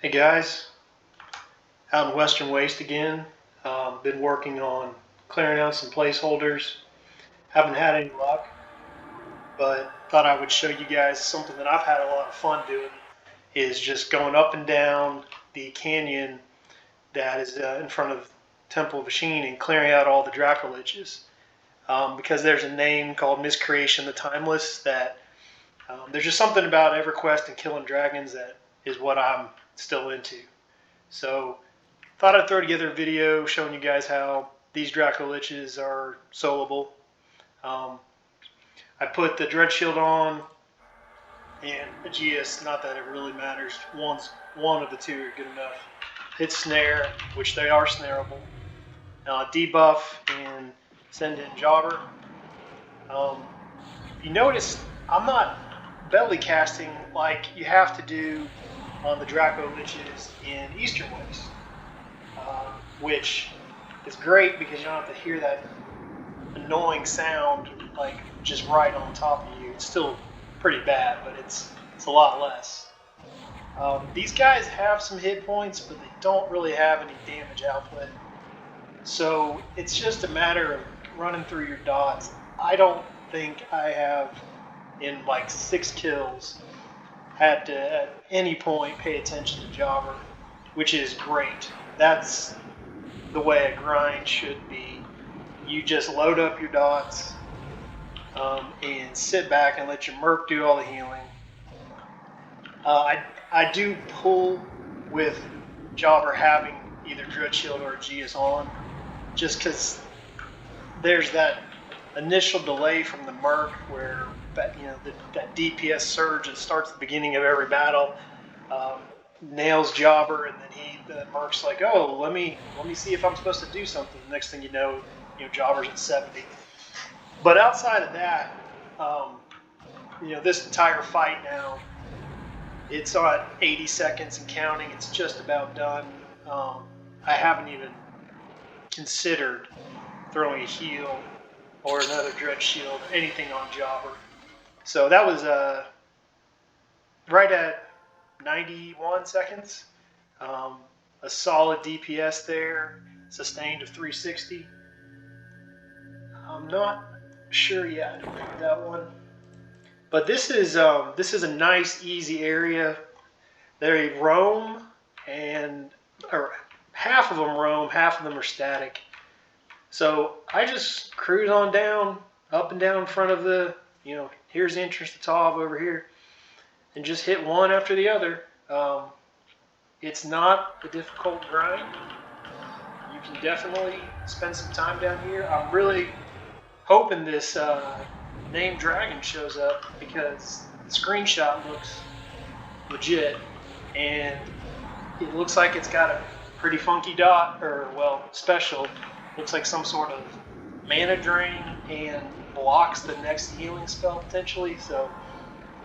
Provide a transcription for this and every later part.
Hey guys, out in Western Waste again. Been working on clearing out some placeholders. Haven't had any luck, but thought I would show you guys something that I've had a lot of fun doing. Is just going up and down the canyon that is in front of Temple of Ashin and clearing out all the Dracoliches. Because there's a name called Miscreation the Timeless that there's just something about EverQuest and killing dragons that is what I'm still into. So thought I'd throw together a video showing you guys how these Dracoliches are soloable. I put the Dread Shield on and a GS, not that it really matters. One of the two are good enough. Hit snare, which they are snareable. Debuff and send in jobber. You notice I'm not belly casting like you have to do on the Dracoliches in Eastern Waste, which is great because you don't have to hear that annoying sound like just right on top of you. It's still pretty bad, but it's a lot less. These guys have some hit points, but they don't really have any damage output. So it's just a matter of running through your dots. I don't think I have, in like 6 kills, had to at any point pay attention to jobber, which is great. That's the way a grind should be. You just load up your dots and sit back and let your merc do all the healing. I do pull with jobber having either Dread Shield or a GS on, just because there's that initial delay from the merc where that DPS surge that starts at the beginning of every battle nails jobber, and then the merc's like, oh, let me see if I'm supposed to do something. The next thing you know, jobber's at 70. But outside of that, this entire fight now, it's on 80 seconds and counting. It's just about done. I haven't even considered throwing a heal or another Dread Shield or anything on jobber. So that was right at 91 seconds. A solid DPS there, sustained of 360. I'm not sure yet. I don't have that one. But this is a nice, easy area. They roam, or half of them roam, half of them are static. So I just cruise on down, up and down in front of the, here's the entrance to Tov over here, and just hit one after the other. It's not a difficult grind. You can definitely spend some time down here. I'm really hoping this named dragon shows up because the screenshot looks legit, and it looks like it's got a pretty funky dot, or special. Looks like some sort of mana drain and blocks the next healing spell potentially. So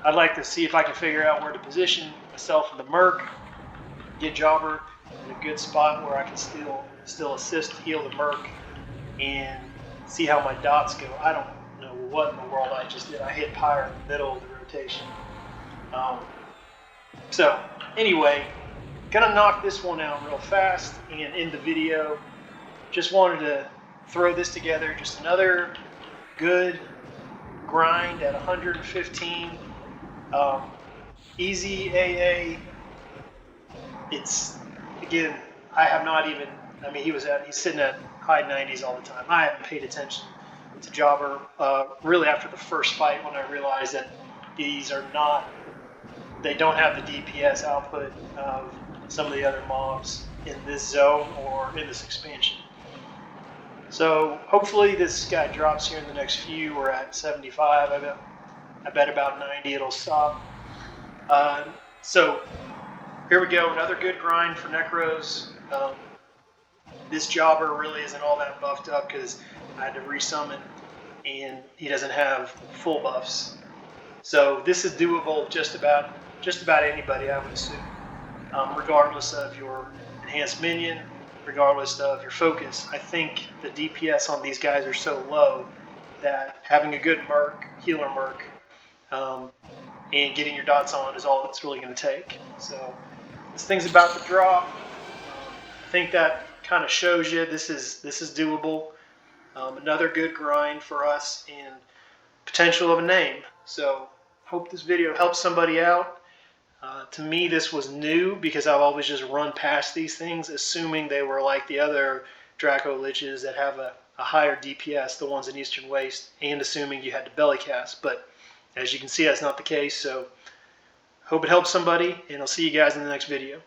I'd like to see if I can figure out where to position myself in the merc, get jobber in a good spot where I can still assist heal the merc, and see how my dots go. I don't know what in the world I just did. I hit pyre in the middle of the rotation. So anyway, gonna knock this one out real fast and end the video. Just wanted to throw this together. Just another good grind at 115. Easy AA. It's, again, I have not even, he's sitting at high 90s all the time. I haven't paid attention to jobber really after the first fight, when I realized that these are not, they don't have the DPS output of some of the other mobs in this zone or in this expansion. So hopefully this guy drops here in the next few. We're at 75. I bet about 90 it'll stop. So here we go, another good grind for Necros. This jobber really isn't all that buffed up because I had to resummon, and he doesn't have full buffs. So this is doable just about anybody, I would assume, regardless of your enhanced minion, regardless of your focus. I think the DPS on these guys are so low that having a good merc, healer merc, and getting your dots on is all it's really going to take. So this thing's about to drop. I think that kind of shows you this is doable. Another good grind for us and potential of a name. So hope this video helps somebody out. To me, this was new because I've always just run past these things, assuming they were like the other Dracoliches that have a higher DPS, the ones in Eastern Waste, and assuming you had to belly cast. But as you can see, that's not the case. So hope it helps somebody, and I'll see you guys in the next video.